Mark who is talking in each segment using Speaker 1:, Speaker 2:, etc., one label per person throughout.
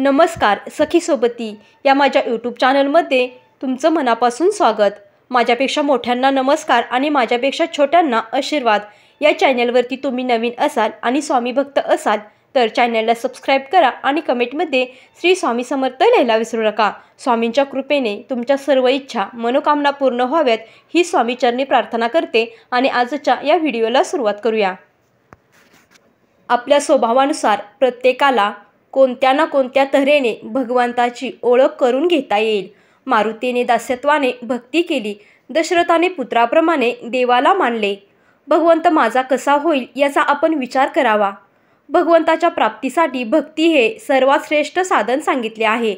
Speaker 1: नमस्कार सखी सोबती या माझ्या यूट्यूब चॅनलमध्ये तुमचं मनापासून स्वागत। माझ्यापेक्षा मोठ्यांना नमस्कार आणि माझ्यापेक्षा छोट्यांना आशीर्वाद। या चॅनलवरती तुम्ही नवीन असाल आणि स्वामी भक्त असाल तर चॅनलला सबस्क्राइब करा आणि कमेंटमध्ये श्री स्वामी समर्थ लिहायला विसरू नका। स्वामींच्या कृपेने तुमच्या सर्व इच्छा मनोकामना पूर्ण व्हाव्यात ही स्वामीचरणी प्रार्थना करते आणि आजच्या या व्हिडिओला सुरुवात करूया। आपल्या स्वभावानुसार प्रत्येकाला कोणत्या ना कोणत्या तऱ्हेने भगवंताची ओळख करून घेता येईल। मारुतीने दास्यत्वाने भक्ती केली, दशरथाने पुत्राप्रमाणे देवाला मानले। भगवंत माझा कसा होईल याचा आपण विचार करावा। भगवंताच्या प्राप्तीसाठी भक्ती हे सर्वात श्रेष्ठ साधन सांगितले आहे।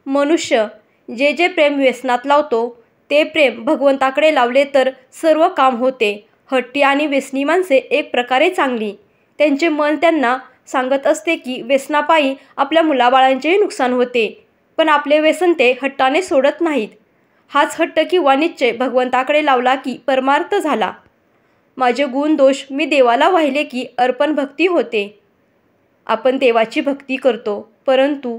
Speaker 1: मनुष्य जे जे प्रेम व्यसनात लावतो ते प्रेम भगवंताकडे लावले तर सर्व काम होते। हट्टी आणि व्यसनी माणसे एक प्रकारे चांगली, त्यांचे मन त्यांना सांगत असते की व्यसनापायी आपल्या मुलाबाळांचेही नुकसान होते, पण आपले व्यसन ते हट्टाने सोडत नाहीत। हाच हट्ट किंवा निश्चय भगवंताकडे लावला की परमार्थ झाला। माझे गुण दोष मी देवाला वाहिले की अर्पण भक्ती होते। आपण देवाची भक्ती करतो, परंतु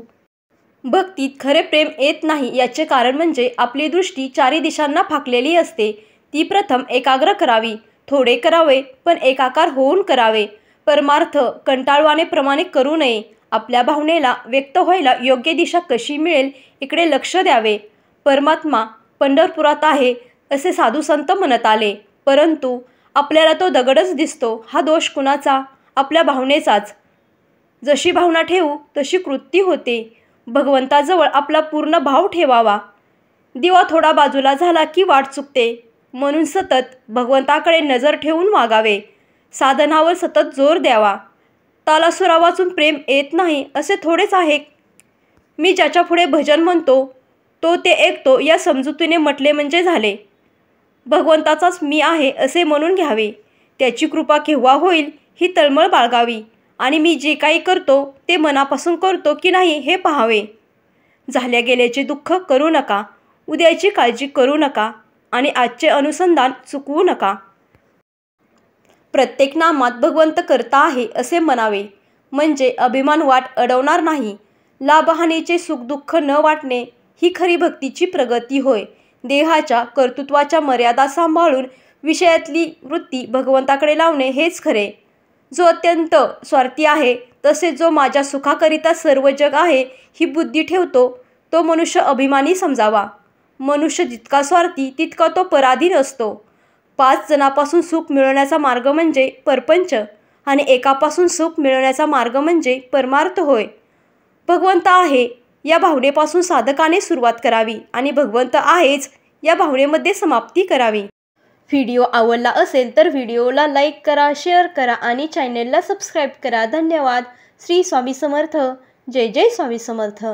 Speaker 1: भक्तीत खरे प्रेम येत नाही। याचे कारण म्हणजे आपली दृष्टी चारी दिशांना फाकलेली असते। ती प्रथम एकाग्र करावी, थोडे करावे पण एकाकार होऊन करावे। परमार्थ कंटाळवाणे प्रमाणे करू नये। आपल्या भावनेला व्यक्त व्हायला योग्य दिशा कशी मिळेल इकडे लक्ष द्यावे। परमात्मा पंढरपुरात आहे असे साधू संत म्हणत आले, परंतु आपल्याला तो दगडच दिसतो। हा दोष कुणाचा? आपल्या भावनेचाच। जशी भावना ठेवू तशी कृती होते। भगवंताजवळ आपला पूर्ण भाव ठेवावा। दिवा थोडा बाजूला झाला की वाट चुकते, म्हणून सतत भगवंताकडे नजर ठेवून वागावे। साधनावर सतत जोर द्यावा। तालासुरा वाचून प्रेम येत नाही असे थोडेच आहे। मी ज्याच्या पुढे भजन म्हणतो तो ते ऐकतो या समजुतीने म्हटले म्हणजे झाले। भगवंताचाच मी आहे असे म्हणून घ्यावे। त्याची कृपा केव्हा होईल ही तळमळ बाळगावी आणि मी जे काही करतो ते मनापासून करतो की नाही हे पाहावे। झाल्या गेल्याचे दुःख करू नका, उद्याची काळजी करू नका आणि आजचे अनुसंधान चुकवू नका। प्रत्येक नामात भगवंत करता आहे असे म्हणावे, म्हणजे अभिमान वाट अडवणार नाही। लाभहानीचे सुख दुःख न वाटणे ही खरी भक्तीची प्रगती होय। देहाच्या कर्तृत्वाच्या मर्यादा सांभाळून विषयातली वृत्ती भगवंताकडे लावणे हेच खरे। जो अत्यंत स्वार्थी आहे, तसेच जो माझ्या सुखाकरिता सर्व जग आहे ही बुद्धी ठेवतो तो मनुष्य अभिमानी समजावा। मनुष्य जितका स्वार्थी तितका तो पराधीन असतो। 5 जणांपासून सुख मिळवण्याचा मार्ग म्हणजे परपंच आणि एकापासून सुख मिळवण्याचा मार्ग म्हणजे परमार्थ होय। भगवंत आहे या भावनेपासून साधकाने सुरुवात करावी आणि भगवंत आहेच या भावनेमध्ये समाप्ती करावी। व्हिडिओ आवडला असेल तर व्हिडिओला लाईक करा, शेअर करा आणि चॅनलला सबस्क्राईब करा। धन्यवाद। श्री स्वामी समर्थ। जय जय स्वामी समर्थ।